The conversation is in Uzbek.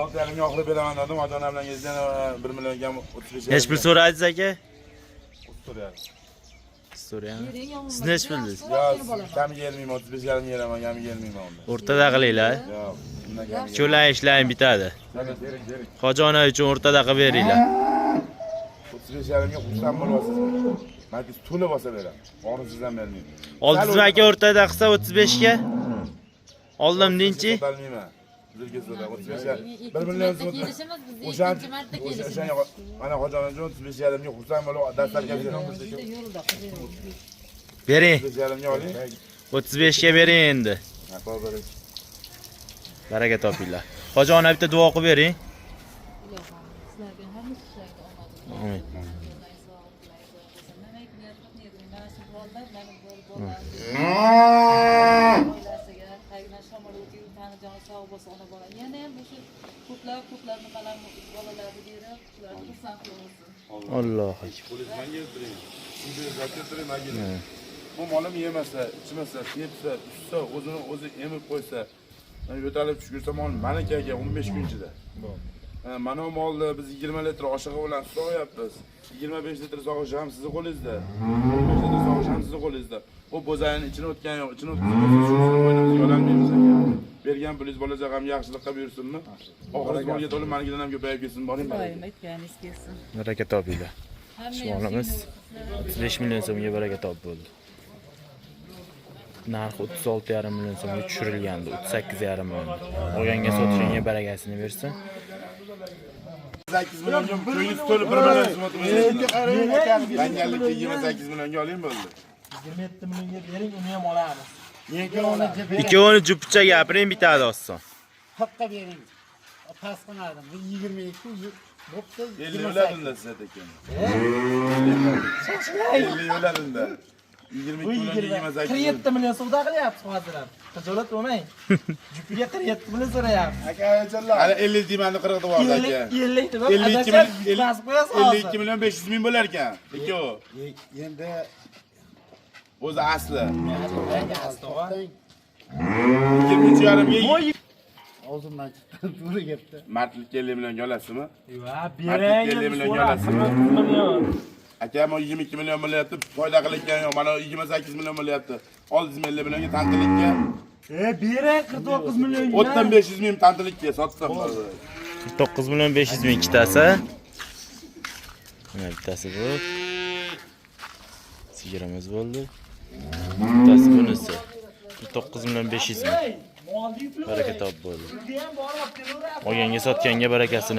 6,5 yoqli beraman dedim. Ota-ona bilan gezgan 1 millionga 35. Neç pul so'radingiz aka? So'rayapti. So'rayapmi? Siz nech bildingiz? Yo, kamiga yelmayman, 35 yarim yeraman, kamiga yelmayman unda. O'rtada qilinglar. Yo, bundan kamiga. Cho'lan ishlang bitadi. Kerak. Hojiona uchun o'rtada qilib beringlar. 35 yarimga xursand bo'lasizmi? Menga to'la bosa beraman. O'rnisizdan bermayman. Oldingiz aka o'rtada qilsa 35 ga. Oldimdingchi? Bilmayman. Bizga so'ra 35 yarim. 1 million so'm. O'sha mana hojonajon 35 yarimga xursand bo'lib dastlabki beraman. Bering. 35 yarimga oling. 35 ga bering endi. Baraka topinglar. Hojiona bitta duo qilib bering. Amin. Alloh Bu molim yemasa, ichmasa, tepsa, ussa, o'zi emib qo'ysa, yo'talib tushirsa mol meniki aka 15 kun ichida. Mana bu molni biz 20 litr oshig'i bilan sog'yapmiz. 25 litr sog'ish ham sizning qo'lingizda. 15 litr sog'ish ham sizning qo'lingizda. Bu bozayning ichini o'tgan yo'q, ichini o'tkazib yo'lanmaymiz aka. Bergan pulingiz bola-chaqam yaxshilikqa buyursinmi? Oxirgi molga to'lib manikidan ham ko'payib ketsin, boring. Doim aytganingiz kelsin. baraka topinglar. Shmonimiz 35 million so'mga baraka top bo'ldi. Narxi 36,5 million so'mga tushirilgandi, 38,5 million. Olganga sotishga barakasini bersin. 8 million ko'yingiz to'lib 1 million so'm o'tmaydi. Dangallikka 28 millionga oling bo'ldi. 27 millionga bering, uni ham olamiz. Ikkovini jupcha gapiring, bitadi oson. Qirqqa bering. Past qilmadim. 22 bo'pti. 50 yo'ladinda siz ekan. 50 yo'ladinda. 22 million 28. 47 million savdo qilyapsiz hozir ham. Xijolat bo'lmang. Jupiga 47 million so'rayapsiz. Aka aytsanlar. Hali 50 deymani 40 deb oldi aka. 50 deb 52 million 500 ming bo'lar ekan. Ikkovi. Endi O'zi asli. asli. 23,5 O'zimdan chiqdi, to'g'ri gapdi. Martlikka 50 millionga olasizmi? Yo'q, Martlikka bering. 50 millionga olasizmi? Aka, men 22 million bo'lyapti, foyda qilayotgan yo'q. Mana 28 million bo'lyapti. Oldingizmi 50 millionga tantilikka? Bering 49 million. O'tdan 500 ming tantilikka sotdim. 9 million 500 ming ikkitasi. Mana bittasi bu. Sigiramiz bo'ldi. Bittasi bunisi. 9 million 500 ming. Baraka top bo'ldi. Olganga sotganga barakasini